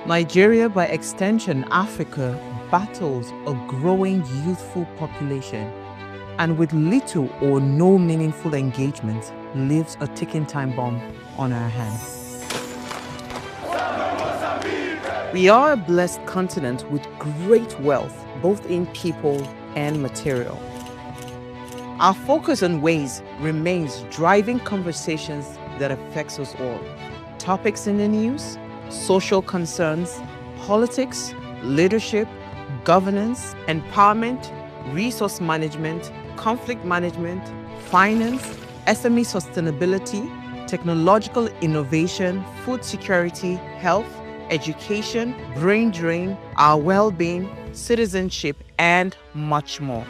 Nigeria, by extension Africa, battles a growing youthful population and with little or no meaningful engagement leaves a ticking time bomb on our hands. We are a blessed continent with great wealth, both in people and material. Our focus on ways remains driving conversations that affects us all. Topics in the news, social concerns, politics, leadership, governance, empowerment, resource management, conflict management, finance, SME sustainability, technological innovation, food security, health, education, brain drain, our well-being, citizenship, and much more.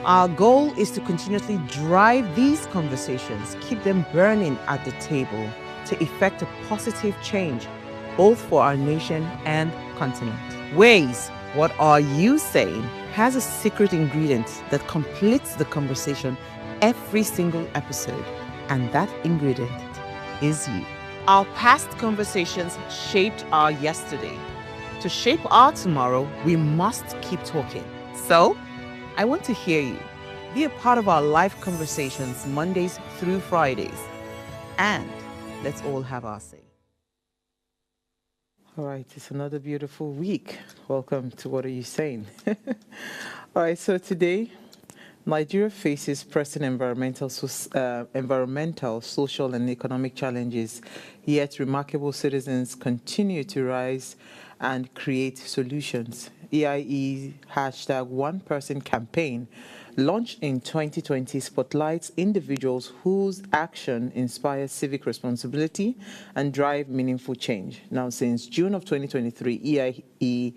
Our goal is to continuously drive these conversations, keep them burning at the table to effect a positive change, both for our nation and continent. Ways, what are you saying, has a secret ingredient that completes the conversation every single episode, and that ingredient is you. Our past conversations shaped our yesterday. To shape our tomorrow, we must keep talking. So, I want to hear you. Be a part of our live conversations Mondays through Fridays. And let's all have our say. All right, it's another beautiful week. Welcome to What Are You Saying? All right, so today, Nigeria faces pressing environmental, social, and economic challenges, yet remarkable citizens continue to rise and create solutions. EIE hashtag Oneperson campaign launched in 2020 spotlights individuals whose action inspires civic responsibility and drive meaningful change. Now, since June of 2023, EIE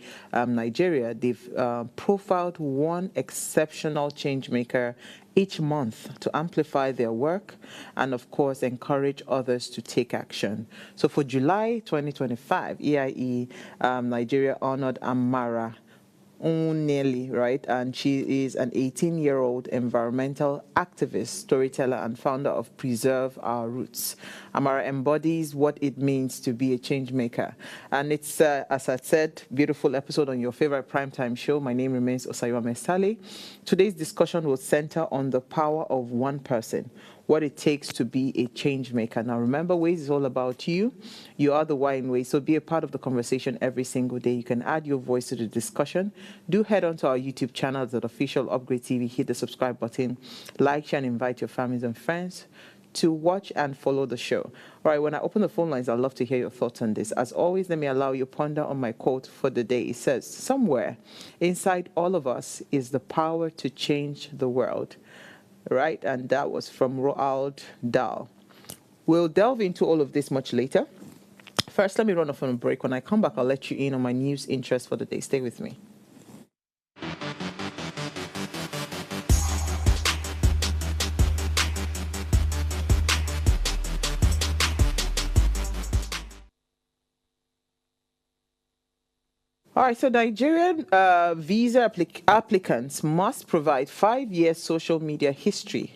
Nigeria, they've profiled one exceptional changemaker each month to amplify their work and, of course, encourage others to take action. So for July 2025, EIE Nigeria honored Amara Oneli, right? And she is an 18-year-old environmental activist, storyteller, and founder of Preserve Our Roots. Amara embodies what it means to be a change maker. And it's, as I said, beautiful episode on your favorite primetime show. My name remains Osayiwa Mesale. Today's discussion will center on the power of one person, what it takes to be a change maker. Now, remember, Ways is all about you. You are the why in Ways, so be a part of the conversation every single day. You can add your voice to the discussion. Do head on to our YouTube channel at Official Upgrade TV. Hit the subscribe button, like, share, and invite your families and friends to watch and follow the show. All right, when I open the phone lines, I'd love to hear your thoughts on this. As always, let me allow you to ponder on my quote for the day. It says, somewhere inside all of us is the power to change the world. Right, and that was from Roald Dahl. We'll delve into all of this much later. First, let me run off on a break. When I come back, I'll let you in on my news interest for the day. Stay with me. All right, so Nigerian visa applicants must provide 5 year social media history,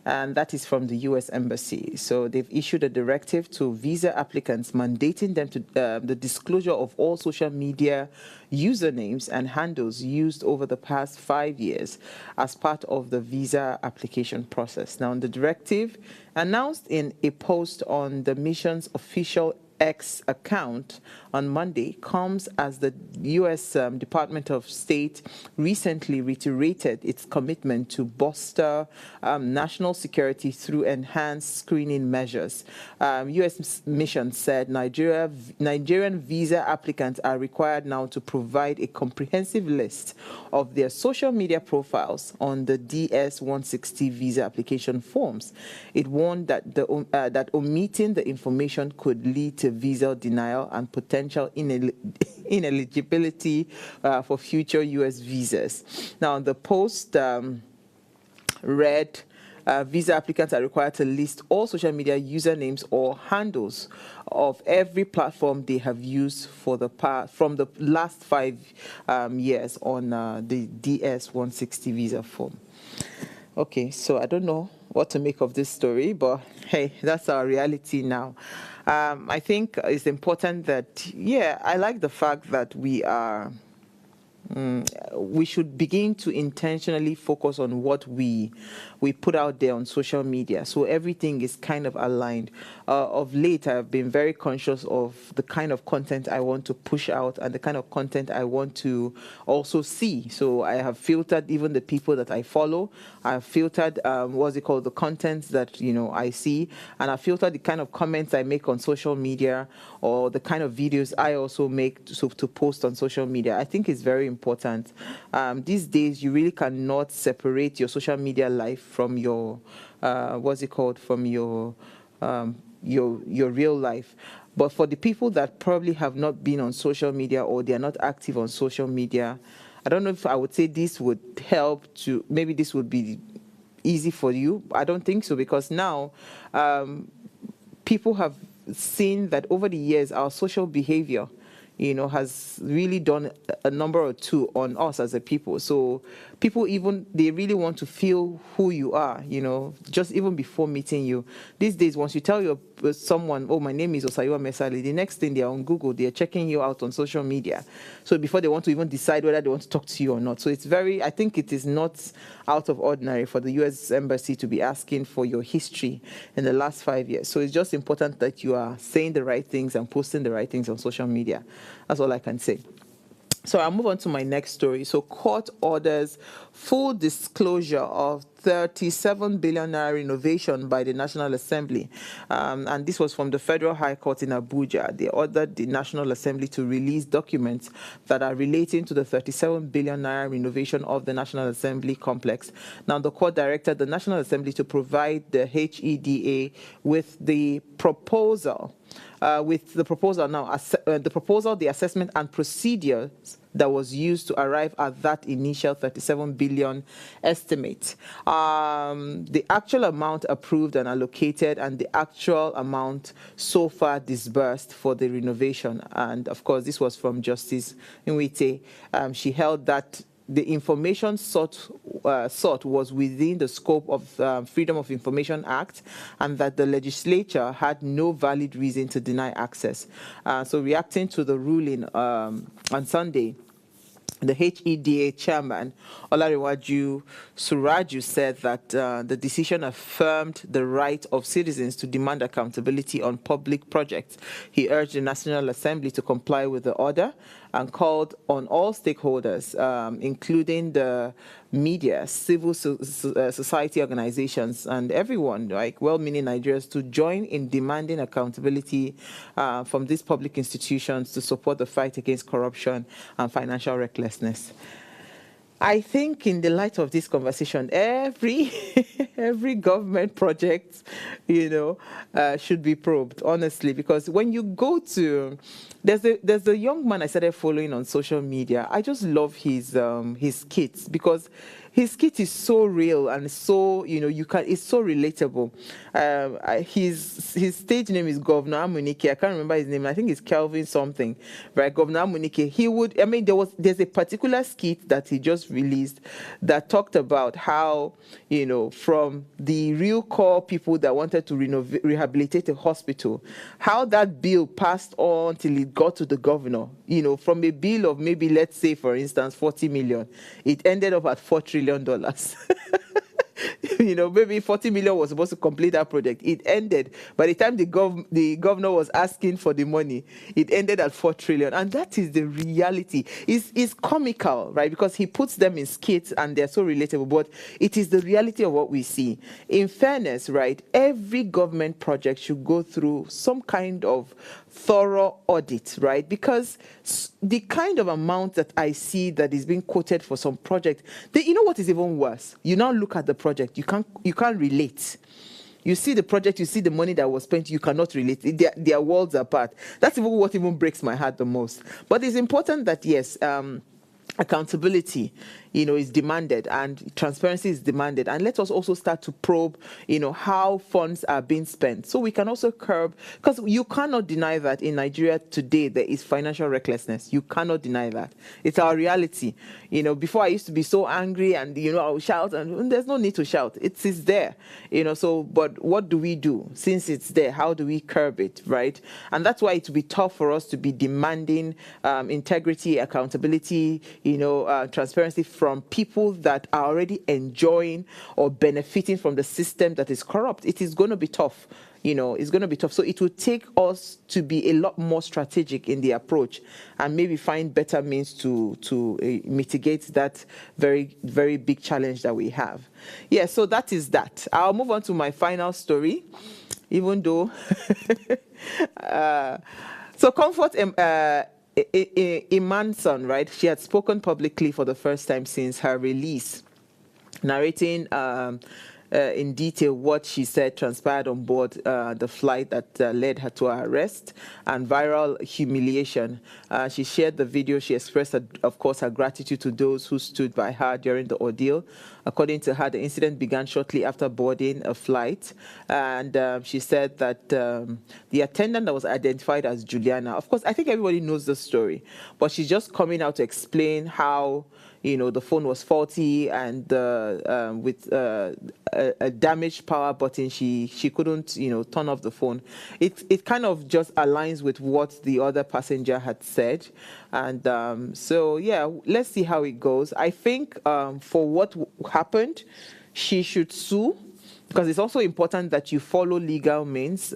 and that is from the U.S. Embassy. So they've issued a directive to visa applicants mandating them to the disclosure of all social media usernames and handles used over the past 5 years as part of the visa application process. Now, the directive, announced in a post on the mission's official X account on Monday, comes as the U.S. Department of State recently reiterated its commitment to bolster national security through enhanced screening measures. U.S. mission said Nigerian visa applicants are required now to provide a comprehensive list of their social media profiles on the DS-160 visa application forms. It warned that that omitting the information could lead to visa denial and potential ineligibility for future U.S. visas. Now, the post read, visa applicants are required to list all social media usernames or handles of every platform they have used for from the last 5 years on the DS-160 visa form. Okay, so I don't know what to make of this story, but hey, that's our reality now. I think it's important that, yeah, I like the fact that we should begin to intentionally focus on what we put out there on social media, so everything is kind of aligned. Of late, I've been very conscious of the kind of content I want to push out and the kind of content I want to also see. So I have filtered even the people that I follow. I've filtered what's it called, the content that I see, and I filtered the kind of comments I make on social media, or the kind of videos I also make to post on social media. I think it's very important. These days, you really cannot separate your social media life from your from your real life. But for the people that probably have not been on social media, or they are not active on social media, I don't know if I would say this would help to, maybe this would be easy for you. I don't think so, because now people have seen that over the years our social behavior has really done a number or two on us as a people. So people, even they really want to feel who you are, just even before meeting you. These days, once you tell someone, oh, my name is Osayiwa Mesali, the next thing they're on Google, they're checking you out on social media. So before they want to even decide whether they want to talk to you or not. So I think it is not out of ordinary for the U.S. Embassy to be asking for your history in the last 5 years. So it's just important that you are saying the right things and posting the right things on social media. That's all I can say. So I'll move on to my next story. So court orders full disclosure of 37 billion naira renovation by the National Assembly. And this was from the Federal High Court in Abuja. They ordered the National Assembly to release documents that are relating to the 37 billion naira renovation of the National Assembly complex. Now, the court directed the National Assembly to provide the HEDA with the proposal. The assessment and procedures that was used to arrive at that initial 37 billion estimate. The actual amount approved and allocated, and the actual amount so far disbursed for the renovation. And of course, this was from Justice Nwite. She held that the information sought was within the scope of Freedom of Information Act, and that the legislature had no valid reason to deny access. So reacting to the ruling on Sunday, the HEDA chairman, Olarewaju Suraju, said that the decision affirmed the right of citizens to demand accountability on public projects. He urged the National Assembly to comply with the order and called on all stakeholders, including the media, civil society organizations, and everyone, like well-meaning Nigerians, to join in demanding accountability from these public institutions to support the fight against corruption and financial recklessness. I think in the light of this conversation, every government project, should be probed, honestly, because when you go to, there's a young man I started following on social media. I just love his skits, because his skit is so real and so, it's so relatable. His stage name is Governor Amunike. I can't remember his name. I think it's Kelvin something, right? Governor Amunike. There's a particular skit that he just released that talked about how, from the real core people that wanted to rehabilitate a hospital, how that bill passed on till it got to the governor. From a bill of maybe, let's say, for instance, 40 million, it ended up at $4 trillion. Maybe 40 million was supposed to complete that project. It ended. By the time the governor was asking for the money, it ended at 4 trillion. And that is the reality. It's comical, right? Because he puts them in skits and they're so relatable, but it is the reality of what we see. In fairness, right, every government project should go through some kind of thorough audit, right? Because the kind of amount that I see that is being quoted for some project, you know what is even worse? You now look at the project, you can't relate. You see the project, you see the money that was spent, you cannot relate. They are worlds apart. That's even what breaks my heart the most. But it's important that, yes, accountability, is demanded, and transparency is demanded. And let us also start to probe, how funds are being spent, so we can also curb, because you cannot deny that in Nigeria today there is financial recklessness. You cannot deny that. It's our reality. Before I used to be so angry, and I would shout, and there's no need to shout. It is there. So, but what do we do since it's there? How do we curb it, right? And that's why it will be tough for us to be demanding integrity, accountability, transparency from people that are already enjoying or benefiting from the system that is corrupt. It is going to be tough. It's going to be tough. So it will take us to be a lot more strategic in the approach, and maybe find better means to mitigate that very, very big challenge that we have. Yeah, so that is that. I'll move on to my final story, even though... so Comfort Imanson, right? She had spoken publicly for the first time since her release, narrating in detail what she said transpired on board the flight that led her to her arrest and viral humiliation. She shared the video. She expressed, of course, her gratitude to those who stood by her during the ordeal. According to her, the incident began shortly after boarding a flight, and she said that the attendant that was identified as Juliana, of course, I think everybody knows the story, but she's just coming out to explain how the phone was faulty, and with a damaged power button, she couldn't turn off the phone. It kind of just aligns with what the other passenger had said, and so yeah, let's see how it goes. I think for what happened, she should sue, because it's also important that you follow legal means.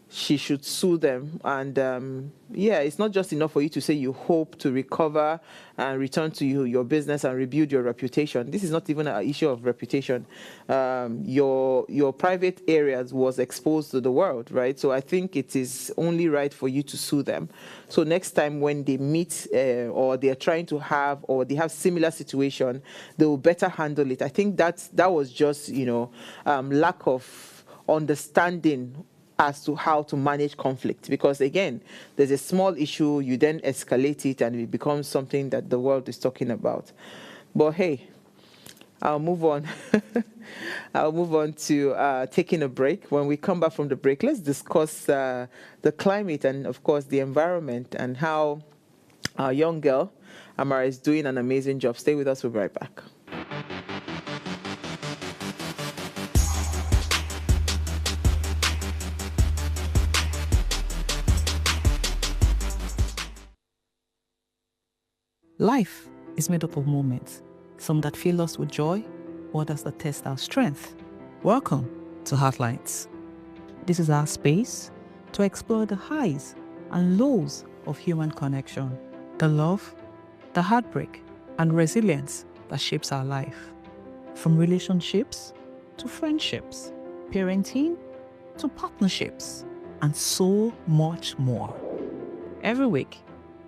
She should sue them, and yeah, it's not just enough for you to say you hope to recover and return to your business and rebuild your reputation. This is not even an issue of reputation. Your private areas was exposed to the world, right? So I think it is only right for you to sue them. So next time when they meet or they are trying to have, or they have similar situation, they will better handle it. I think that was just lack of understanding as to how to manage conflict, because again, there's a small issue, you then escalate it, and it becomes something that the world is talking about. But hey, I'll move on. I'll move on to taking a break. When we come back from the break, let's discuss the climate and, of course, the environment, and how our young girl, Amara, is doing an amazing job. Stay with us. We'll be right back. Life is made up of moments, some that fill us with joy, others that test our strength. Welcome to Heartlines. This is our space to explore the highs and lows of human connection, the love, the heartbreak, and resilience that shapes our life. From relationships to friendships, parenting to partnerships, and so much more. Every week,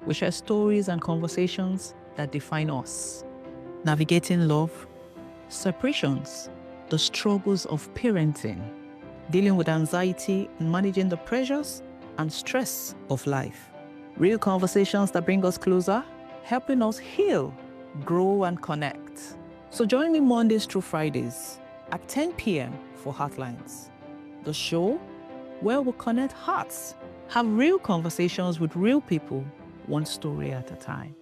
we share stories and conversations that define us, navigating love, separations, the struggles of parenting, dealing with anxiety and managing the pressures and stress of life. Real conversations that bring us closer, helping us heal, grow, and connect. So join me Mondays through Fridays at 10 p.m. for Heartlines, the show where we connect hearts, have real conversations with real people, one story at a time.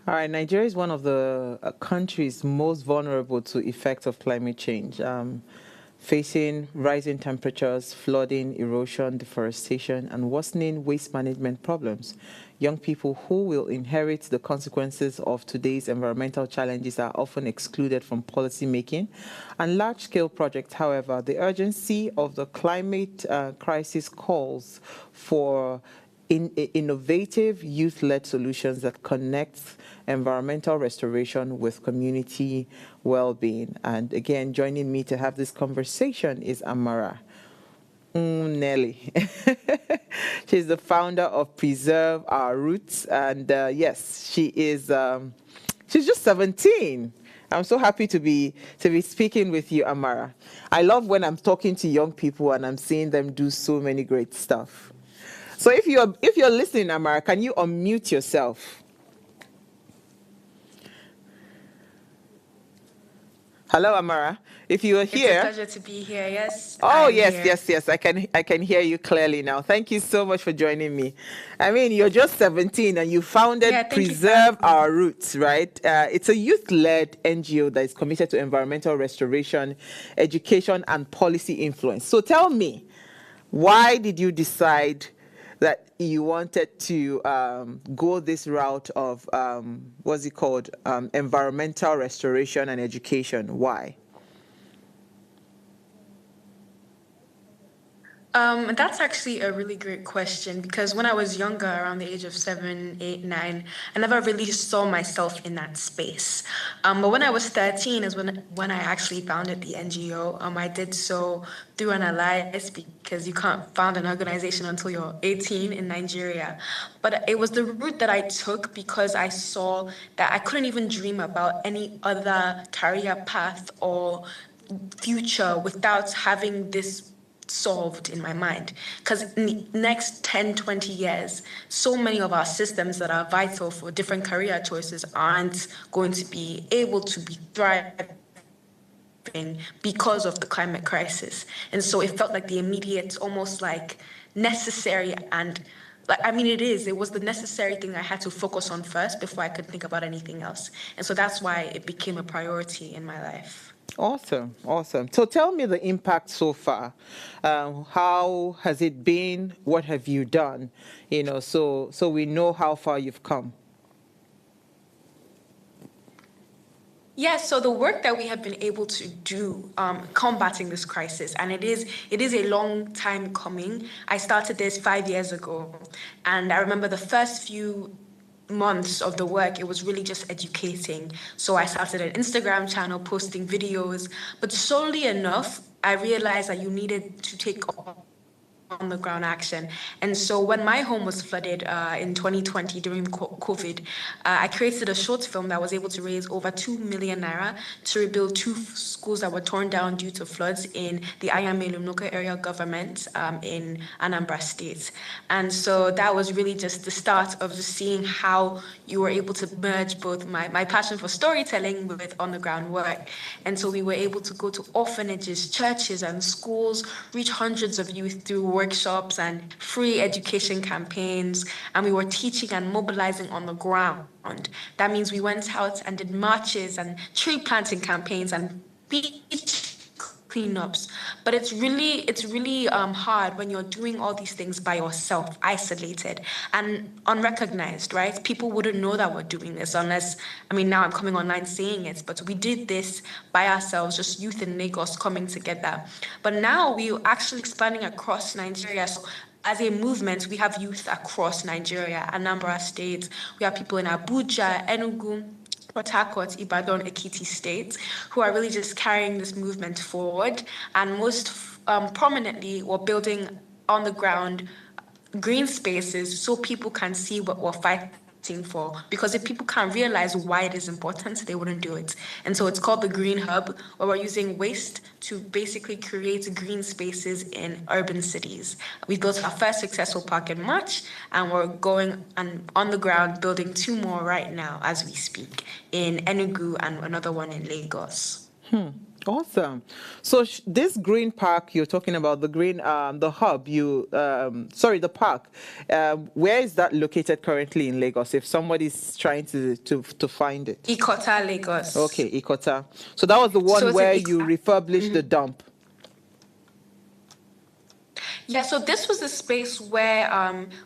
All right, Nigeria is one of the countries most vulnerable to effects of climate change, facing rising temperatures, flooding, erosion, deforestation, and worsening waste management problems. Young people who will inherit the consequences of today's environmental challenges are often excluded from policy making and large-scale projects. However, the urgency of the climate crisis calls for innovative youth-led solutions that connect environmental restoration with community well-being. And again, joining me to have this conversation is Amara Nelly. She's the founder of Preserve Our Roots. And yes, she is, she's just 17. I'm so happy to be speaking with you, Amara. I love when I'm talking to young people and I'm seeing them do so many great stuff. So if you're listening, Amara, can you unmute yourself? Hello, Amara. If you are It's a here. pleasure to be here. Yes, Oh, I'm yes, here. yes. I can hear you clearly now. Thank you so much for joining me. I mean, you're just 17 and you founded Yeah, thank you for Preserve having me. Our Roots, right? It's a youth-led NGO that is committed to environmental restoration, education, and policy influence. So tell me, why did you decide that you wanted to go this route of, what's it called, environmental restoration and education? Why? That's actually a really great question because when I was younger, around the age of 7, 8, 9, I never really saw myself in that space. But when I was 13 is when I actually founded the NGO. I did so through an alliance because you can't found an organization until you're 18 in Nigeria. But it was the route that I took because I saw that I couldn't even dream about any other career path or future without having this solved in my mind because in the next 10, 20 years so many of our systems that are vital for different career choices aren't going to be able to be thriving because of the climate crisis. And so it felt like the immediate, almost like necessary, and like I mean it was the necessary thing I had to focus on first before I could think about anything else. And so that's why it became a priority in my life. Awesome, awesome. So tell me the impact so far. How has it been? What have you done? So we know how far you've come. Yeah, so the work that we have been able to do combating this crisis, and it is a long time coming. I started this 5 years ago, and I remember the first few months of the work, it was really just educating. So I started an Instagram channel, posting videos, but slowly enough, I realized that you needed to take on the ground action. And so when my home was flooded in 2020 during COVID, I created a short film that was able to raise over 2 million naira to rebuild two schools that were torn down due to floods in the Ayame Lumnoka area government in Anambra State. And so that was really just the start of just seeing how you were able to merge both my passion for storytelling with on the ground work. And so we were able to go to orphanages, churches, and schools, reach hundreds of youth through workshops and free education campaigns. And we were teaching and mobilizing on the ground. That means we went out and did marches and tree planting campaigns and beach cleanups. But it's really hard when you're doing all these things by yourself, isolated and unrecognized, right? People wouldn't know that we're doing this unless, I mean, now I'm coming online saying it, but we did this by ourselves, just youth in Lagos coming together. But now we're actually expanding across Nigeria. So as a movement, we have youth across Nigeria, Anambra State. We have people in Abuja, Enugu, Port Harcourt, Ibadan, Ekiti State, who are really just carrying this movement forward. And most prominently, we're building on the ground green spaces so people can see what we're fighting for. Because if people can't realize why it is important, they wouldn't do it. And so it's called the Green Hub, where we're using waste to basically create green spaces in urban cities. We built our first successful park in March, and we're going and on the ground building two more right now as we speak in Enugu and another one in Lagos. Awesome. So this green park you're talking about, the hub, the park, where is that located currently in Lagos? If somebody's trying to find it. Ikota, Lagos. Okay, Ikota. So that was the So one it's in where you refurbished the dump. Yeah, so this was a space where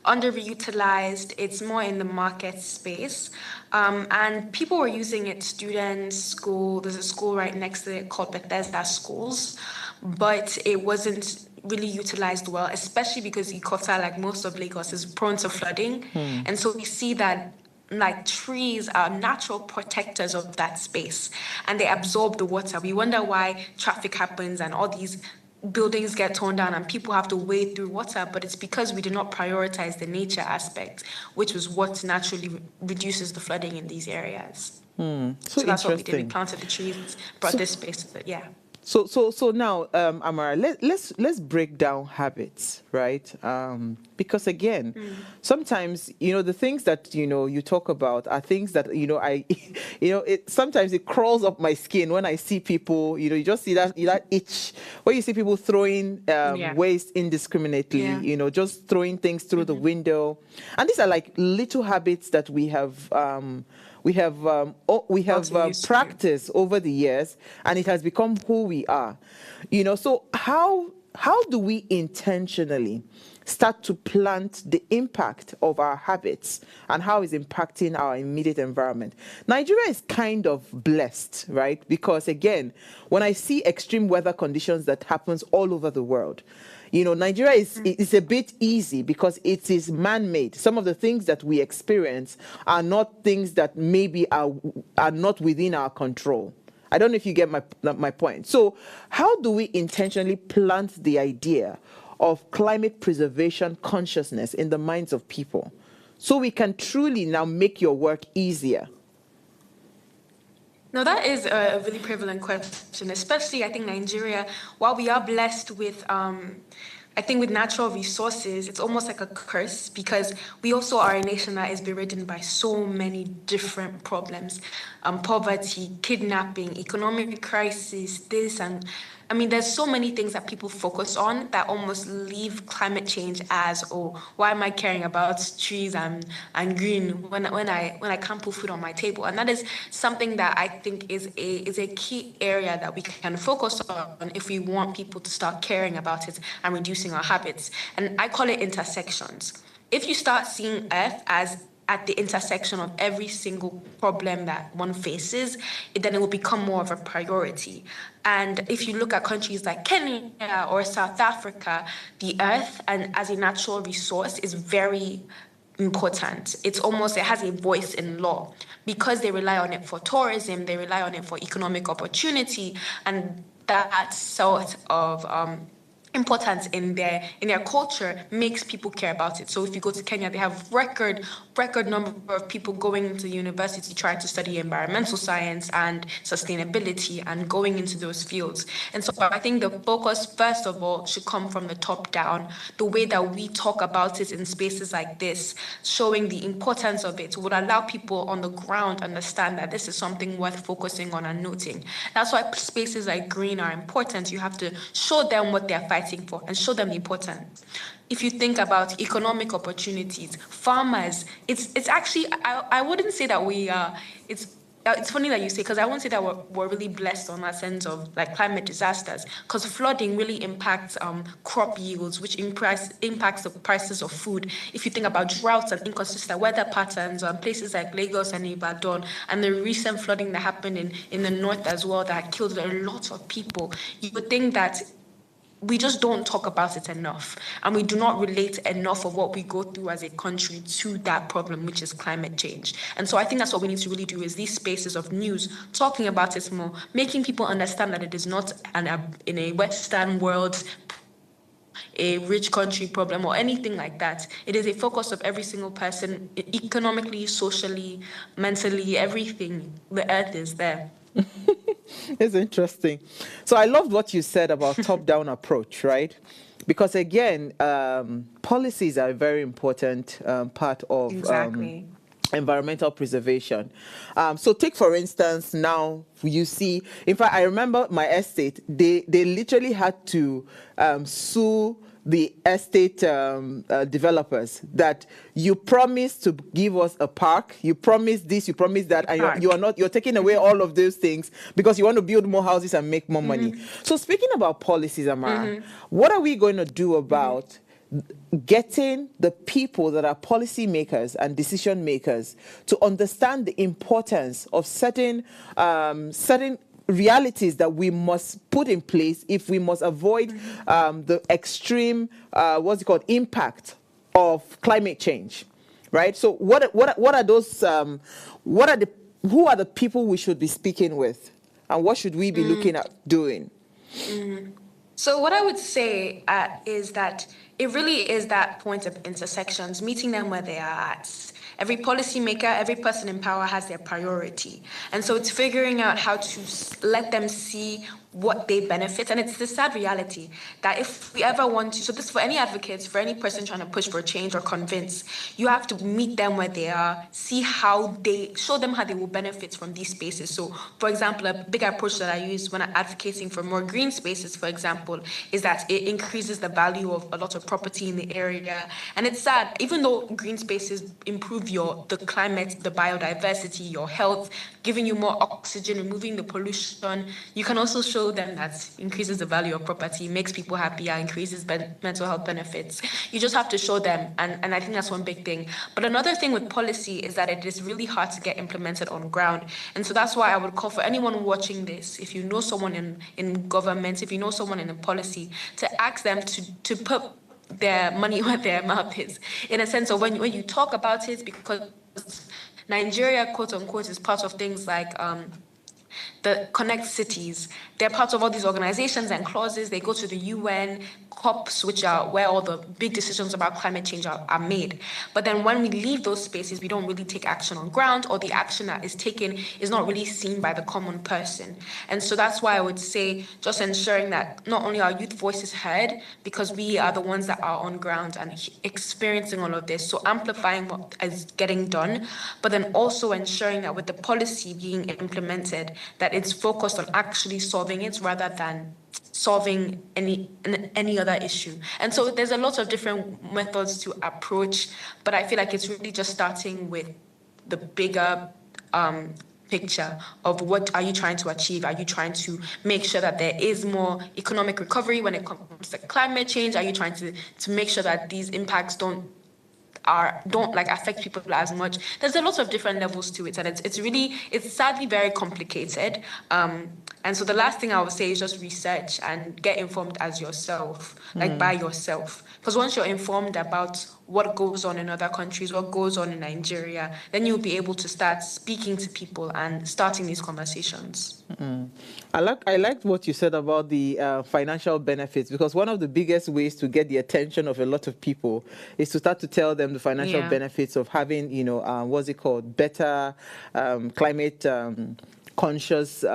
underutilized, it's more in the market space. And people were using it, students, school, there's a school right next to it called Bethesda Schools, but it wasn't really utilized well, especially because Ikota, like most of Lagos, is prone to flooding. And so we see that like trees are natural protectors of that space and they absorb the water. We wonder why traffic happens and all these buildings get torn down and people have to wade through water, but it's because we did not prioritize the nature aspect, which was what naturally reduces the flooding in these areas. So That's what we did. We interesting. planted the trees, brought this space to yeah. So now, Amara, let's break down habits, right? Because again, sometimes the things that you talk about are things that I, sometimes it crawls up my skin when I see people. You just see that itch when you see people throwing waste indiscriminately. Yeah. Just throwing things through the window, and these are like little habits that we have practiced over the years, and it has become who we are. So how do we intentionally start to plant the impact of our habits and how it's impacting our immediate environment? Nigeria is kind of blessed, right? Because again, when I see extreme weather conditions that happens all over the world, Nigeria is a bit easy because it is man-made. Some of the things that we experience are not things that maybe are not within our control. I don't know if you get my point. So how do we intentionally plant the idea of climate preservation consciousness in the minds of people so we can truly now make your work easier? No, that is a really prevalent question, especially I think Nigeria, while we are blessed with, I think with natural resources, it's almost like a curse because we also are a nation that is burdened by so many different problems, poverty, kidnapping, economic crisis, this and I mean, there's so many things that people focus on that almost leave climate change as, oh, why am I caring about trees and green when I can't put food on my table? And that is something that I think is a key area that we can focus on if we want people to start caring about it and reducing our habits. And I call it intersections. If you start seeing Earth as at the intersection of every single problem that one faces, then it will become more of a priority. And if you look at countries like Kenya or South Africa, the earth and as a natural resource is very important. It has a voice in law because they rely on it for tourism, they rely on it for economic opportunity, and that sort of importance in their culture makes people care about it. So if you go to Kenya, they have record number of people going into university trying to study environmental science and sustainability and going into those fields. And so I think the focus, first of all, should come from the top down. The way that we talk about it in spaces like this, showing the importance of it, would allow people on the ground understand that this is something worth focusing on and noting. That's why spaces like green are important. You have to show them what they're fighting for and show them the importance. If you think about economic opportunities, farmers, it's actually, I wouldn't say that we are, it's funny that you say, because I won't say that we're really blessed on that sense of like climate disasters, because flooding really impacts crop yields, which impacts the prices of food. If you think about droughts and inconsistent weather patterns on places like Lagos and Ibadan, and the recent flooding that happened in the north as well that killed a lot of people, you would think that we just don't talk about it enough, and we do not relate enough of what we go through as a country to that problem, which is climate change. And so I think that's what we need to really do, is these spaces of news, talking about it more, making people understand that it is not in a Western world, a rich country problem or anything like that. It is a focus of every single person, economically, socially, mentally, everything. The earth is there. It's interesting. So I loved what you said about top-down approach, right? Because again, policies are a very important part of environmental preservation. So take, for instance, now you see, in fact, I remember my estate, they literally had to sue the estate developers that you promised to give us a park, you promised this, you promised that, and you're taking away all of those things because you want to build more houses and make more money. So speaking about policies, Amara, what are we going to do about getting the people that are policymakers and decision makers to understand the importance of certain realities that we must put in place if we must avoid the extreme impact of climate change, right? So what are those who are the people we should be speaking with, and what should we be looking at doing? So what I would say is that it really is that point of intersections, meeting them where they are at. Every policymaker, every person in power has their priority. And so it's figuring out how to let them see what they benefit. And it's the sad reality that if we ever want to, so this for any advocates, for any person trying to push for change or convince, you have to meet them where they are, see how they, show them how they will benefit from these spaces. So for example, a big approach that I use when I'm advocating for more green spaces, for example, is that it increases the value of a lot of property in the area. And it's sad, even though green spaces improve the climate, the biodiversity, your health, giving you more oxygen, removing the pollution, you can also show them that increases the value of property, makes people happier, increases mental health benefits. You just have to show them, and I think that's one big thing. But another thing with policy is that it is really hard to get implemented on ground. And so that's why I would call for anyone watching this, if you know someone in government, if you know someone in a policy, to ask them to put their money where their mouth is, in a sense of when you talk about it, because Nigeria, quote unquote, is part of things like the Connect Cities. They're part of all these organizations and clauses. They go to the UN, COPs, which are where all the big decisions about climate change are made. But then when we leave those spaces, we don't really take action on ground, or the action that is taken is not really seen by the common person. And so that's why I would say just ensuring that not only are youth voices heard, because we are the ones that are on ground and experiencing all of this, so amplifying what is getting done, but then also ensuring that with the policy being implemented, that it's focused on actually solving it rather than solving any other issue. And so there's a lot of different methods to approach, but I feel like it's really just starting with the bigger picture of what are you trying to achieve? Are you trying to make sure that there is more economic recovery when it comes to climate change? Are you trying to make sure that these impacts don't affect people as much? There's a lot of different levels to it, and it's sadly very complicated. And so the last thing I would say is just research and get informed as yourself, like by yourself. Because once you're informed about what goes on in other countries, what goes on in Nigeria, then you'll be able to start speaking to people and starting these conversations. I liked what you said about the financial benefits, because one of the biggest ways to get the attention of a lot of people is to start to tell them the financial benefits of having, better climate conscious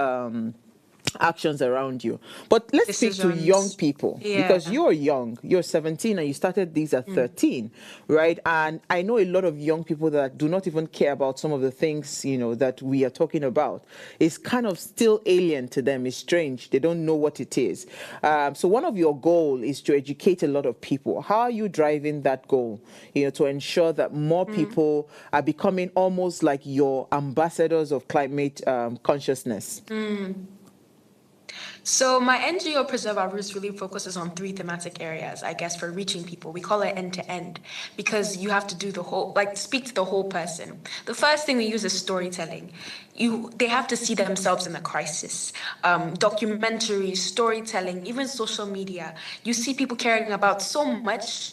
actions around you. But let's speak to young people, because you're young, you're 17 and you started these at 13, right? And I know a lot of young people that do not even care about some of the things, that we are talking about. It's kind of still alien to them. It's strange. They don't know what it is. So one of your goals is to educate a lot of people. How are you driving that goal, to ensure that more people are becoming almost like your ambassadors of climate consciousness? So my NGO Preserve Our Roots really focuses on 3 thematic areas, I guess, for reaching people. We call it end-to-end, because you have to do the whole, speak to the whole person. The first thing we use is storytelling. They have to see themselves in the crisis. Documentaries, storytelling, even social media. You see people caring about so much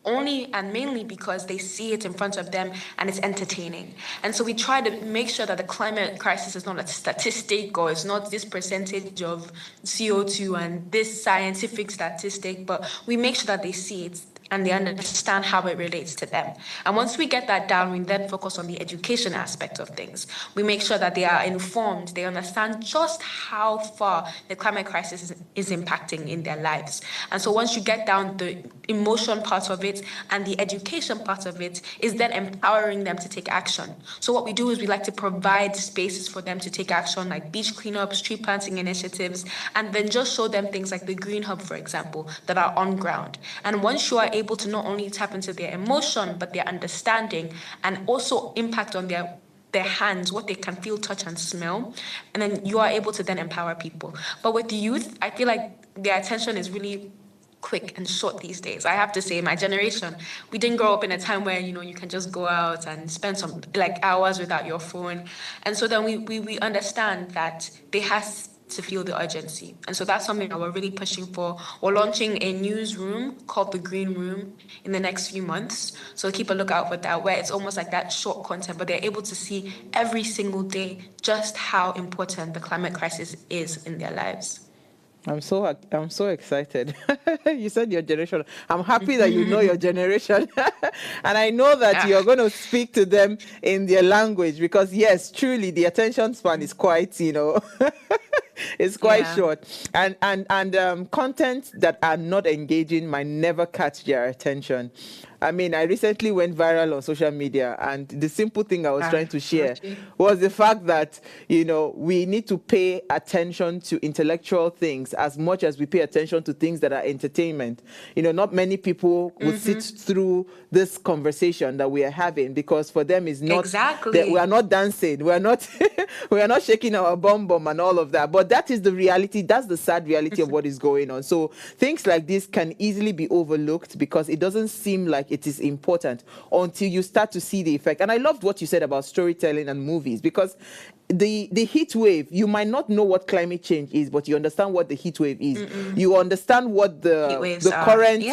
only and mainly because they see it in front of them and it's entertaining. And so we try to make sure that the climate crisis is not a statistic, or it's not this percentage of CO2 and this scientific statistic, but we make sure that they see it and they understand how it relates to them. And once we get that down, we then focus on the education aspect of things. We make sure that they are informed, they understand just how far the climate crisis is impacting in their lives. And so once you get down the emotion part of it and the education part of it, is then empowering them to take action. So what we do is we like to provide spaces for them to take action, like beach cleanups, tree planting initiatives, and then just show them things like the Green Hub, for example, that are on ground. And once you are able to not only tap into their emotion, but their understanding, and also impact on their hands, what they can feel, touch, and smell, and then you are able to then empower people. But with the youth, I feel like their attention is really quick and short these days. I have to say, my generation, we didn't grow up in a time where, you can just go out and spend some hours without your phone. And so then we understand that they have to feel the urgency. And so that's something that we're really pushing for. We're launching a newsroom called The Green Room in the next few months. So keep a lookout for that, where it's almost like that short content, but they're able to see every single day just how important the climate crisis is in their lives. I'm so excited. You said your generation. I'm happy that you know your generation. And I know that you're going to speak to them in their language because yes, truly the attention span is quite, it's quite short. And content that are not engaging might never catch their attention. I mean, I recently went viral on social media, and the simple thing I was trying to share was the fact that, we need to pay attention to intellectual things as much as we pay attention to things that are entertainment. Not many people would sit through this conversation that we are having because for them it's not that we are not dancing, we are not we are not shaking our bum and all of that. But that is the reality. That's the sad reality of what is going on. So things like this can easily be overlooked because it doesn't seem like it is important until you start to see the effect. And I loved what you said about storytelling and movies because the heat wave, you might not know what climate change is, but you understand what the heat wave is. You understand what the current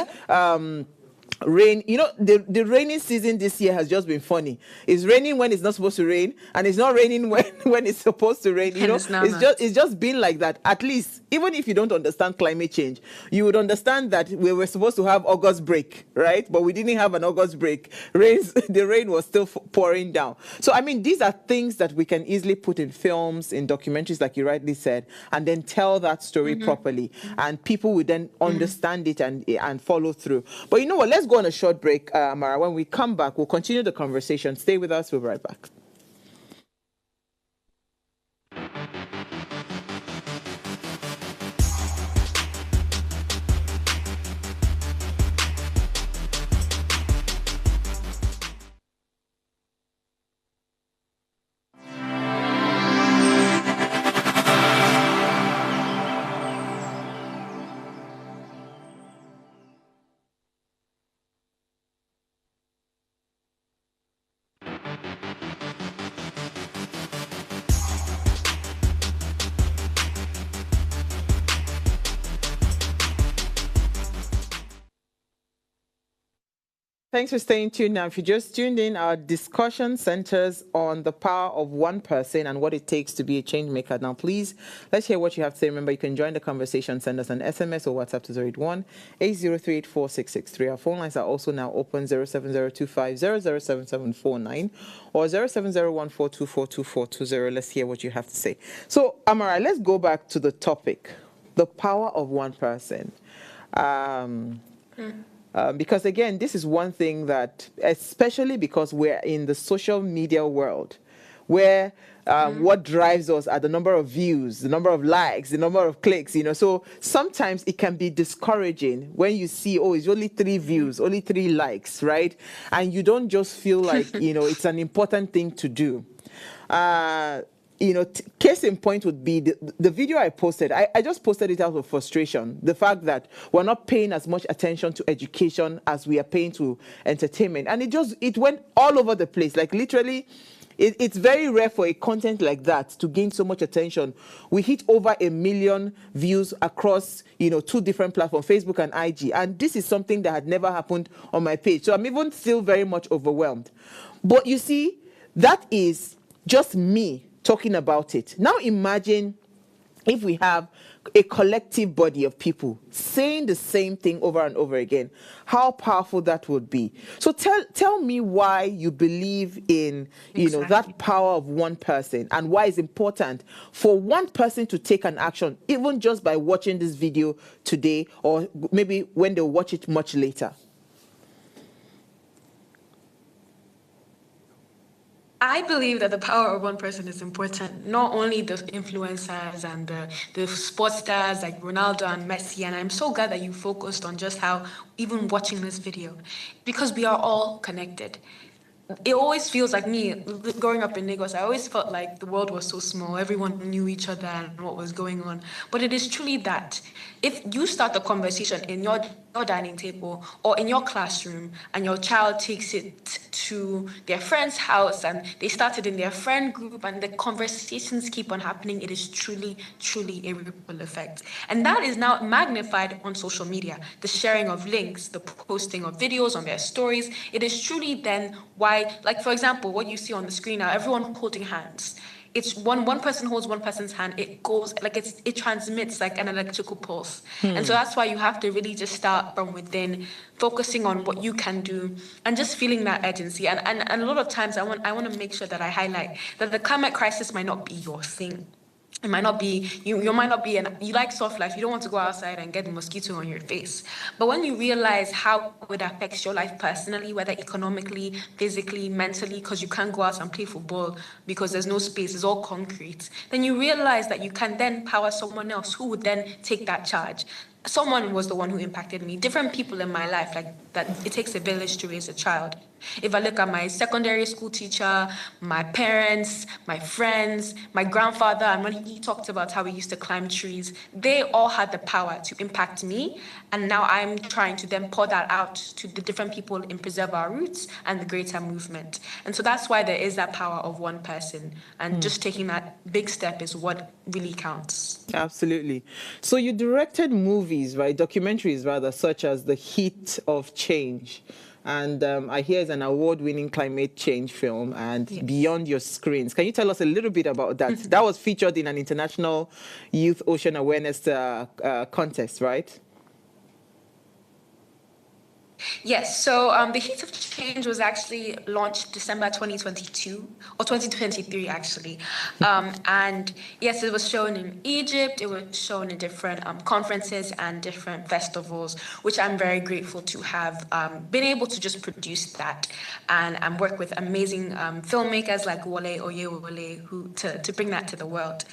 rain, the rainy season this year has just been funny. It's raining when it's not supposed to rain, and it's not raining when it's supposed to rain. It's just been like that. At least, even if you don't understand climate change, you would understand that we were supposed to have August break, right? But we didn't have an August break. The rain was still pouring down. So I mean, these are things that we can easily put in films, in documentaries, like you rightly said, and then tell that story properly, and people would then understand it and follow through. But you know what? Let's go on a short break, Mara. When we come back, we'll continue the conversation. Stay with us. We'll be right back. Thanks for staying tuned. Now, if you just tuned in, our discussion centers on the power of one person and what it takes to be a change maker. Now, please, let's hear what you have to say. Remember, you can join the conversation. Send us an SMS or WhatsApp to 081-803-8663. Our phone lines are also now open, 07025007749 or 07014242420. Let's hear what you have to say. So, Amara, let's go back to the topic, the power of one person. Because again, this is one thing that, especially because we're in the social media world, where what drives us are the number of views, the number of likes, the number of clicks, So sometimes it can be discouraging when you see, it's only 3 views, only 3 likes, right? And you don't just feel like, it's an important thing to do. Case in point would be the video I posted. I just posted it out of frustration. The fact that we're not paying as much attention to education as we are paying to entertainment. And it went all over the place. Like literally, it's very rare for a content like that to gain so much attention. We hit over 1 million views across, 2 different platforms, Facebook and IG. And this is something that had never happened on my page. So I'm even still very much overwhelmed. But you see, that is just me talking about it. Now imagine if we have a collective body of people saying the same thing over and over again, how powerful that would be. So tell me why you believe in, that power of one person and why it's important for one person to take an action, even just by watching this video today or maybe when they'll watch it much later. I believe that the power of one person is important, not only the influencers and the sports stars like Ronaldo and Messi, and I'm so glad that you focused on just how even watching this video, because we are all connected. It always feels like me, growing up in Lagos, I always felt like the world was so small, everyone knew each other and what was going on. But it is truly that. If you start a conversation in your dining table or in your classroom and your child takes it to their friend's house and they started in their friend group and the conversations keep on happening, it is truly, truly a ripple effect. And that is now magnified on social media. The sharing of links, the posting of videos on their stories, it is truly then why, like for example, what you see on the screen now, everyone holding hands. it's one person holds one person's hand, it goes like it transmits like an electrical pulse. And so that's why you have to really just start from within, focusing on what you can do and just feeling that urgency. And a lot of times I want to make sure that I highlight that the climate crisis might not be your thing. It might not be you might not be you like soft life, you don't want to go outside and get a mosquito on your face. But when you realize how it affects your life personally, whether economically, physically, mentally, because you can't go out and play football because there's no space, it's all concrete, then you realize that you can then power someone else who would then take that charge. Someone was the one who impacted me. Different people in my life, like that, it takes a village to raise a child. If I look at my secondary school teacher, my parents, my friends, my grandfather, and when he talked about how he used to climb trees, they all had the power to impact me. And now I'm trying to then pour that out to the different people in Preserve Our Roots and the greater movement. And so that's why there is that power of one person. And just taking that big step is what really counts. Absolutely. So you directed movies, right? Documentaries, rather, such as The Heat of Change. And I hear it's an award-winning climate change film and Yes. Beyond Your Screens. Can you tell us a little bit about that? That was featured in an international youth ocean awareness contest, right? Yes, so The Heat of Change was actually launched December 2022, or 2023 actually. And yes, it was shown in Egypt, it was shown in different conferences and different festivals, which I'm very grateful to have been able to just produce that and work with amazing filmmakers like Wole Oyewole who to bring that to the world.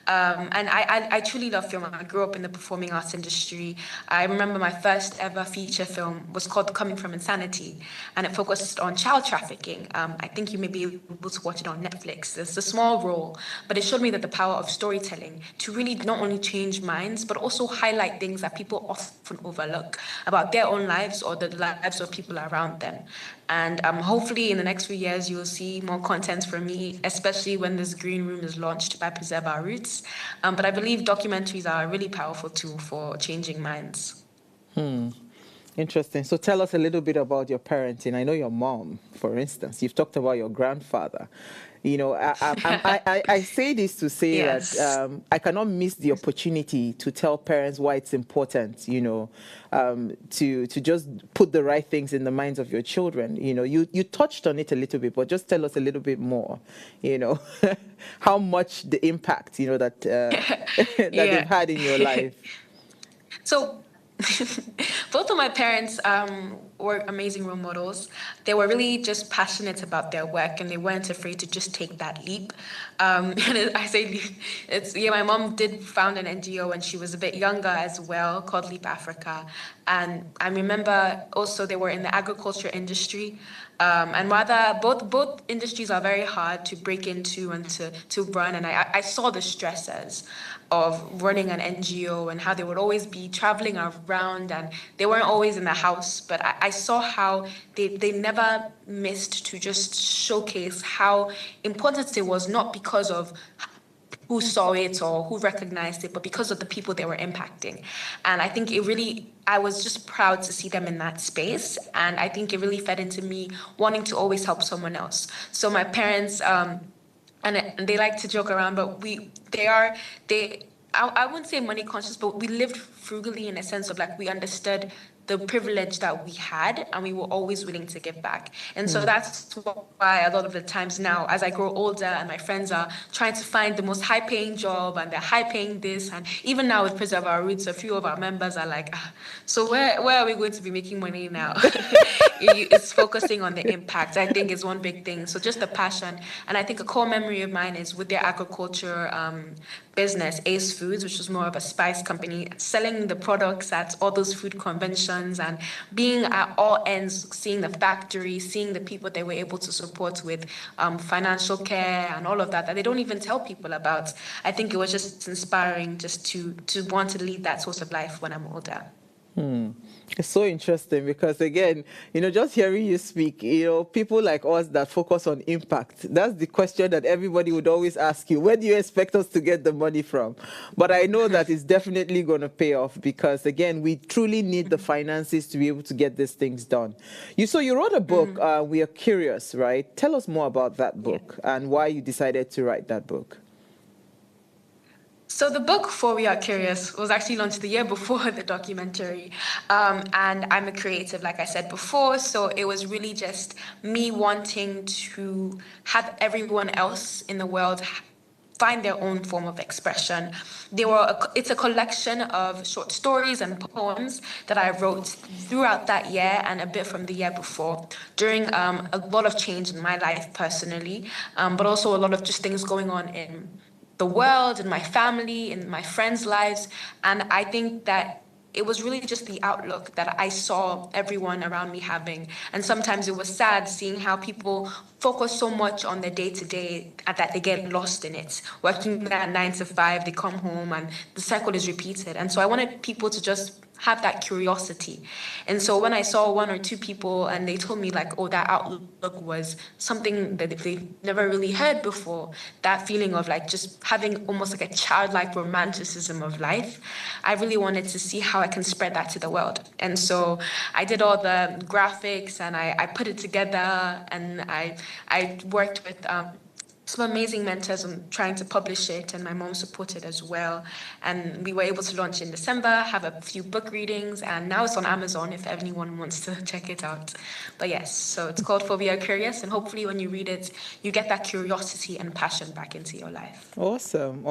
And I truly love film. I grew up in the performing arts industry. I remember my first ever feature film was called Coming From Insanity, and it focused on child trafficking. I think you may be able to watch it on Netflix. It's a small role, but it showed me that the power of storytelling to really not only change minds, but also highlight things that people often overlook about their own lives or the lives of people around them. And hopefully in the next few years, you'll see more content from me, especially when this green room is launched by Preserve Our Roots. But I believe documentaries are a really powerful tool for changing minds. Interesting. So tell us a little bit about your parenting. I know your mom, for instance. You've talked about your grandfather. You know, I say this to say Yes. that I cannot miss the opportunity to tell parents why it's important, you know, to just put the right things in the minds of your children. You know, you touched on it a little bit, but just tell us a little bit more, you know, how much the impact, you know, that, that they've had in your life. So both of my parents were amazing role models. They were really just passionate about their work and they weren't afraid to just take that leap. I say leap. My mom did found an NGO when she was a bit younger as well called Leap Africa. And I remember also they were in the agriculture industry. And rather, both industries are very hard to break into and to run. And I saw the stresses of running an NGO and how they would always be traveling around and they weren't always in the house. But I saw how they never missed to just showcase how important it was, not because of who saw it or who recognized it, but because of the people they were impacting. And I think I was just proud to see them in that space. And I think it really fed into me wanting to always help someone else. So my parents, and they like to joke around, but I wouldn't say money conscious, but we lived frugally in a sense of like we understood the privilege that we had and we were always willing to give back. And so that's why a lot of the times now, as I grow older and my friends are trying to find the most high paying job and they're high paying this, and even now with Preserve Our Roots, a few of our members are like, so where are we going to be making money now? It's focusing on the impact, I think, is one big thing. So just the passion. And I think a core memory of mine is with their agriculture business, Ace Foods, which was more of a spice company, selling the products at all those food conventions and being at all ends, seeing the factory, seeing the people they were able to support with financial care and all of that they don't even tell people about. I think it was just inspiring just to want to lead that sort of life when I'm older. It's so interesting because, again, just hearing you speak, people like us that focus on impact, that's the question that everybody would always ask you. Where do you expect us to get the money from? But I know that it's definitely going to pay off because, again, we truly need the finances to be able to get these things done. You wrote a book, We Are Curious, right? Tell us more about that book and why you decided to write that book. So the book For We Are Curious was actually launched the year before the documentary. And I'm a creative, like I said before, so it was really just me wanting to have everyone else in the world find their own form of expression. It's a collection of short stories and poems that I wrote throughout that year and a bit from the year before, during a lot of change in my life personally, but also a lot of just things going on in the world, in my family, in my friends' lives. And I think that it was really just the outlook that I saw everyone around me having. And sometimes it was sad seeing how people focus so much on their day-to-day that they get lost in it. Working that 9 to 5, they come home and the cycle is repeated. And so I wanted people to just have that curiosity. And so when I saw one or two people and they told me like, oh, that outlook was something that they've never really heard before, that feeling of like just having almost like a childlike romanticism of life, I really wanted to see how I can spread that to the world. And so I did all the graphics and I put it together, and I worked with some amazing mentors on trying to publish it, and my mom supported as well. And we were able to launch in December, have a few book readings, and now it's on Amazon if anyone wants to check it out. But yes, so it's called For We Are Curious, and hopefully when you read it, you get that curiosity and passion back into your life. Awesome.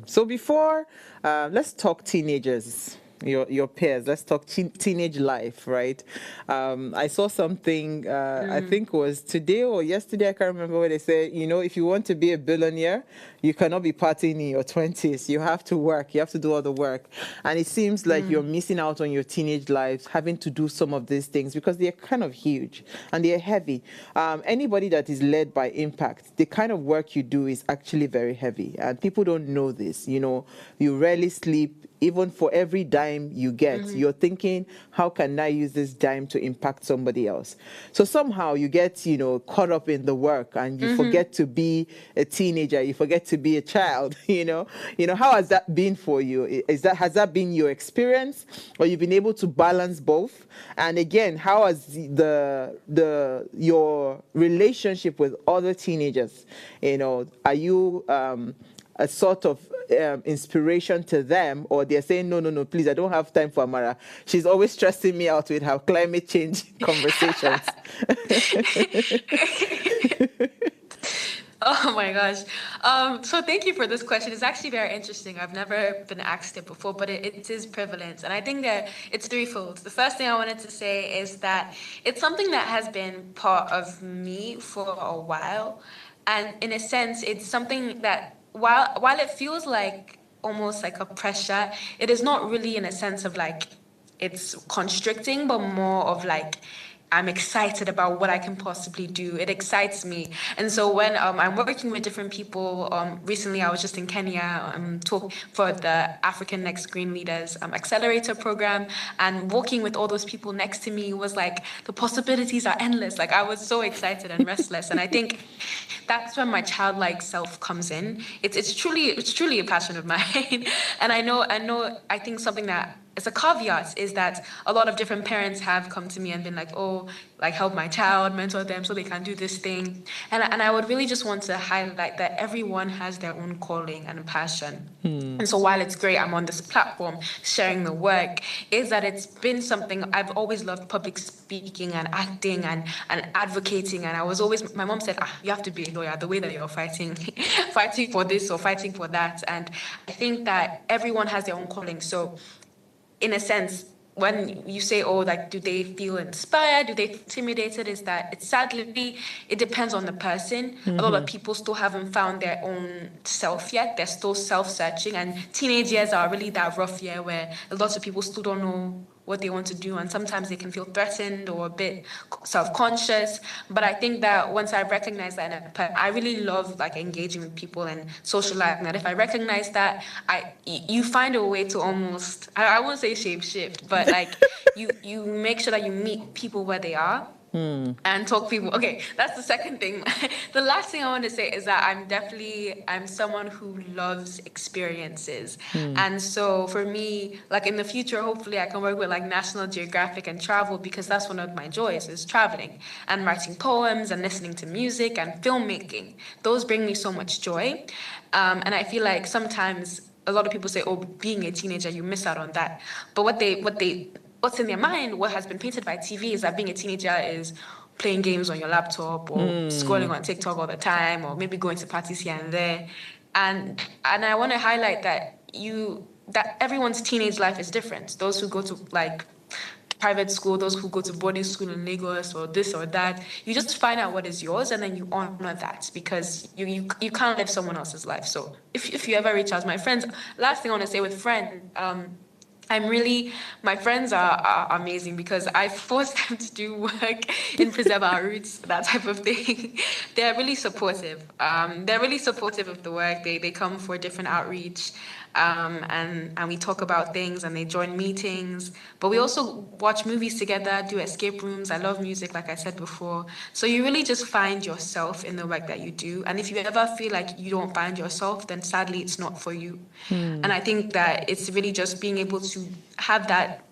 So before, let's talk teenagers. Your peers. Let's talk teenage life, right? I saw something, I think it was today or yesterday, I can't remember, where they said, if you want to be a billionaire, you cannot be partying in your 20s. You have to work. You have to do all the work. And it seems like you're missing out on your teenage lives, having to do some of these things because they're kind of huge and they're heavy. Anybody that is led by impact, the kind of work you do is actually very heavy. And people don't know this. You rarely sleep. Even for every dime you get, you're thinking, how can I use this dime to impact somebody else? So somehow you get, caught up in the work and you forget to be a teenager, you forget to be a child, How has that been for you? Has that been your experience, or you've been able to balance both? And again, how has your relationship with other teenagers, are you a sort of inspiration to them, or they're saying, no, please, I don't have time for Amara. She's always stressing me out with her climate change conversations. Oh my gosh. So thank you for this question. It's actually very interesting. I've never been asked it before, but it is prevalent. And I think that it's threefold. The first thing I wanted to say is that it's something that has been part of me for a while. And in a sense, it's something that while it feels like almost like a pressure, it is not really in a sense of like it's constricting, but more of like I'm excited about what I can possibly do. It excites me. And so when I'm working with different people, recently I was just in Kenya talk for the African Next Green Leaders Accelerator program, and walking with all those people next to me was like, the possibilities are endless. Like I was so excited and restless. And I think that's when my childlike self comes in. It's truly a passion of mine. And I think something that it's a caveat is that a lot of different parents have come to me and been like, oh, like help my child, mentor them so they can do this thing. And I would really just want to highlight that everyone has their own calling and passion. And so while it's great I'm on this platform sharing the work, is that it's been something I've always loved, public speaking and acting and advocating. And I was always, my mom said, you have to be a lawyer, the way that you're fighting for this or fighting for that. And I think that everyone has their own calling. So in a sense, when you say, oh, like, do they feel inspired? Do they feel intimidated? Is that it depends on the person. A lot of people still haven't found their own self yet. They're still self-searching. And teenage years are really that rough year where a lot of people still don't know what they want to do, and sometimes they can feel threatened or a bit self-conscious. But I think that once I recognize that, I really love like engaging with people and socializing. That if I recognize that, you find a way to almost, I won't say shape shift, but like you make sure that you meet people where they are. And talk people. Okay, that's the second thing. The last thing I want to say is that I'm someone who loves experiences. And so for me, like in the future, hopefully I can work with like National Geographic and travel, because that's one of my joys, is traveling and writing poems and listening to music and filmmaking. Those bring me so much joy. And I feel like sometimes a lot of people say, oh, being a teenager, you miss out on that. But what's in their mind, what has been painted by TV, is that being a teenager is playing games on your laptop or scrolling on TikTok all the time, or maybe going to parties here and there. And I want to highlight that everyone's teenage life is different. Those who go to like private school, those who go to boarding school in Lagos or this or that, you just find out what is yours and then you honor that, because you can't live someone else's life. So if you ever reach out to my friends, last thing I want to say with friends, my friends are amazing, because I force them to do work in Preserve Our Roots, that type of thing. They're really supportive. They're really supportive of the work. They come for different outreach, and we talk about things, and they join meetings. But we also watch movies together, do escape rooms. I love music, like I said before. So you really just find yourself in the work that you do. And if you ever feel like you don't find yourself, then sadly it's not for you. And I think that it's really just being able to have that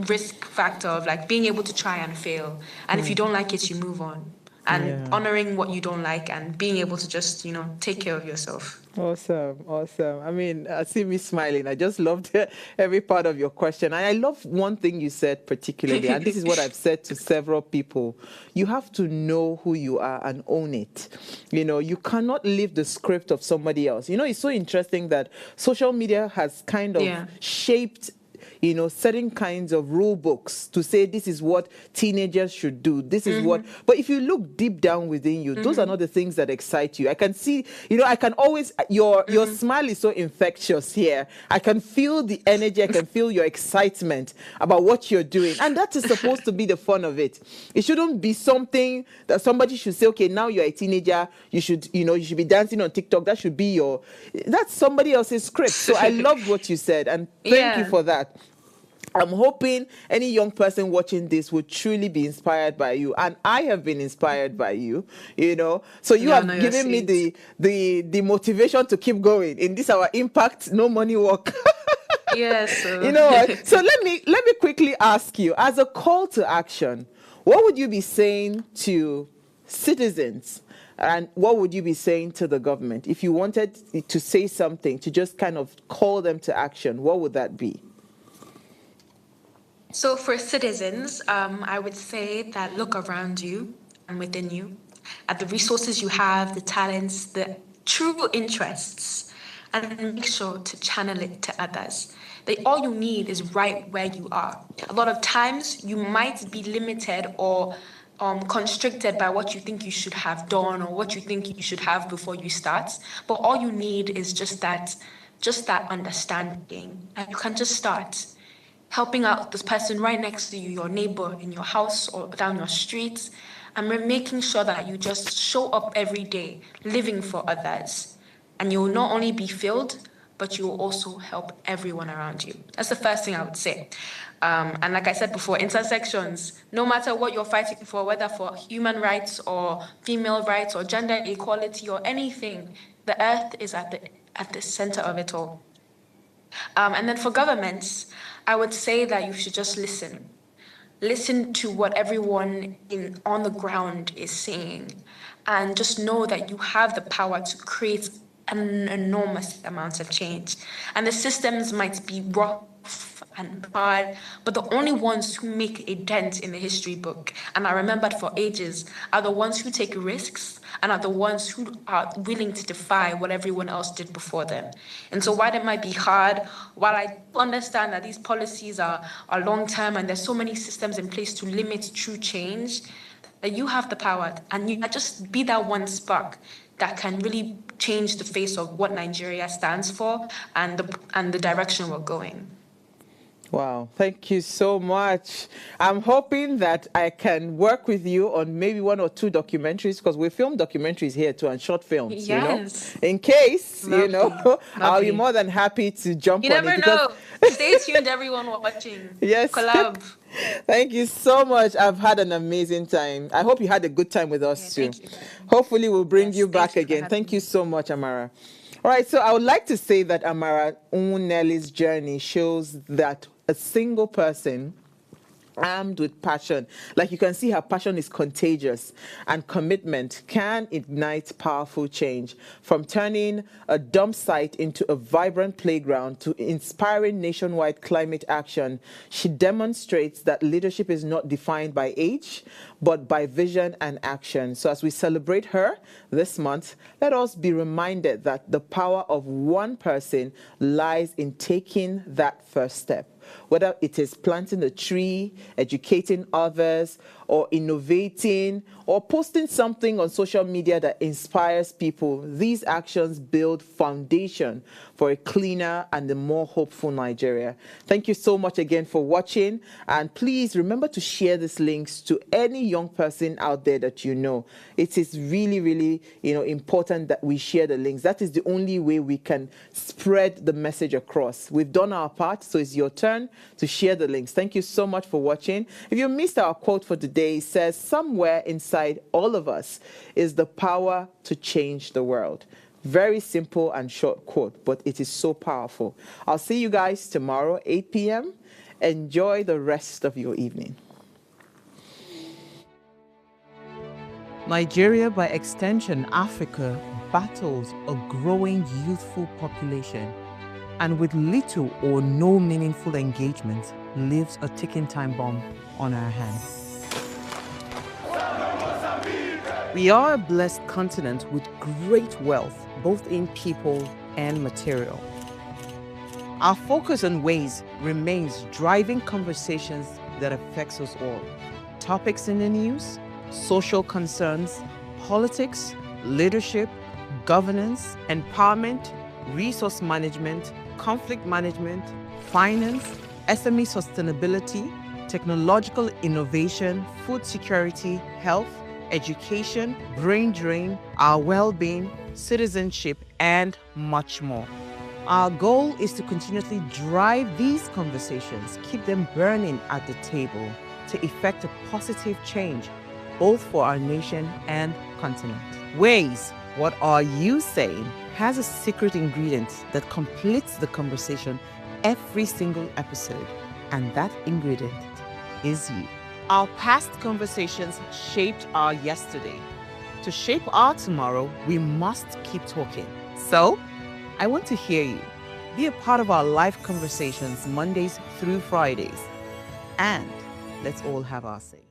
risk factor of like being able to try and fail. And if you don't like it, you move on. And honoring what you don't like and being able to just, take care of yourself. Awesome. I mean, I see me smiling. I just loved every part of your question. And I love one thing you said particularly, and this is what I've said to several people. You have to know who you are and own it. You cannot live the script of somebody else. It's so interesting that social media has kind of shaped certain kinds of rule books to say this is what teenagers should do. This is what. But if you look deep down within you, those are not the things that excite you. I can see, I can always, your smile is so infectious here. I can feel the energy. I can feel your excitement about what you're doing. And that is supposed to be the fun of it. It shouldn't be something that somebody should say, okay, now you're a teenager. You should be dancing on TikTok. That should be that's somebody else's script. So I loved what you said. And thank you for that. I'm hoping any young person watching this would truly be inspired by you. And I have been inspired by you, So you have given me the motivation to keep going in this our impact, no money work. Yes. You know what? So let me quickly ask you, as a call to action, what would you be saying to citizens? And what would you be saying to the government? If you wanted to say something, to just kind of call them to action, what would that be? So for citizens, I would say that look around you and within you at the resources you have, the talents, the true interests, and make sure to channel it to others. That all you need is right where you are. A lot of times you might be limited or constricted by what you think you should have done or what you think you should have before you start. But all you need is just that understanding, and you can just start helping out this person right next to you, your neighbor in your house or down your street, and making sure that you just show up every day, living for others. And you will not only be filled, but you will also help everyone around you. That's the first thing I would say. And like I said before, intersections, no matter what you're fighting for, whether for human rights or female rights or gender equality or anything, the earth is at the center of it all. And then for governments, I would say that you should just listen. Listen to what everyone on the ground is saying, and just know that you have the power to create an enormous amount of change. And the systems might be rough and hard, but the only ones who make a dent in the history book, and are remembered for ages, are the ones who take risks and are the ones who are willing to defy what everyone else did before them. And so while it might be hard, while I understand that these policies are long-term and there's so many systems in place to limit true change, that you have the power, and you just be that one spark that can really change the face of what Nigeria stands for and the direction we're going. Wow, thank you so much. I'm hoping that I can work with you on maybe 1 or 2 documentaries, because we film documentaries here too, and short films, Yes. in case, Lovely. I'll be Lovely. more than happy to jump You on it, never because know. Stay tuned, everyone watching. yes. Collab. Thank you so much. I've had an amazing time. I hope you had a good time with Yeah, us too. thank you. Hopefully we'll bring Yes, you thank back you for again. having Thank you me. so much, Amara. All right, so I would like to say that Amara Uneli's journey shows that a single person armed with passion, like you can see, her passion is contagious, and commitment can ignite powerful change, from turning a dump site into a vibrant playground to inspiring nationwide climate action. She demonstrates that leadership is not defined by age, but by vision and action. So as we celebrate her this month, let us be reminded that the power of one person lies in taking that first step. Whether it is planting a tree, educating others, or innovating, or posting something on social media that inspires people, these actions build foundation for a cleaner and a more hopeful Nigeria. Thank you so much again for watching, and please remember to share these links to any young person out there that you know. It is really, really, important that we share the links. That is the only way we can spread the message across. We've done our part, so it's your turn to share the links. Thank you so much for watching. If you missed our quote for today, it says, somewhere inside all of us is the power to change the world. Very simple and short quote, but it is so powerful. I'll see you guys tomorrow, 8 p.m. Enjoy the rest of your evening. Nigeria, by extension Africa, battles a growing youthful population, and with little or no meaningful engagement, lives a ticking time bomb on our hands. We are a blessed continent with great wealth, both in people and material. Our focus on ways remains driving conversations that affects us all. Topics in the news, social concerns, politics, leadership, governance, empowerment, resource management, conflict management, finance, SME sustainability, technological innovation, food security, health, education, brain drain, our well-being, citizenship, and much more. Our goal is to continuously drive these conversations, keep them burning at the table to effect a positive change, both for our nation and continent. Ways, what are you saying, has a secret ingredient that completes the conversation every single episode, and that ingredient is you. Our past conversations shaped our yesterday. To shape our tomorrow, we must keep talking. So, I want to hear you. Be a part of our live conversations Mondays through Fridays. And let's all have our say.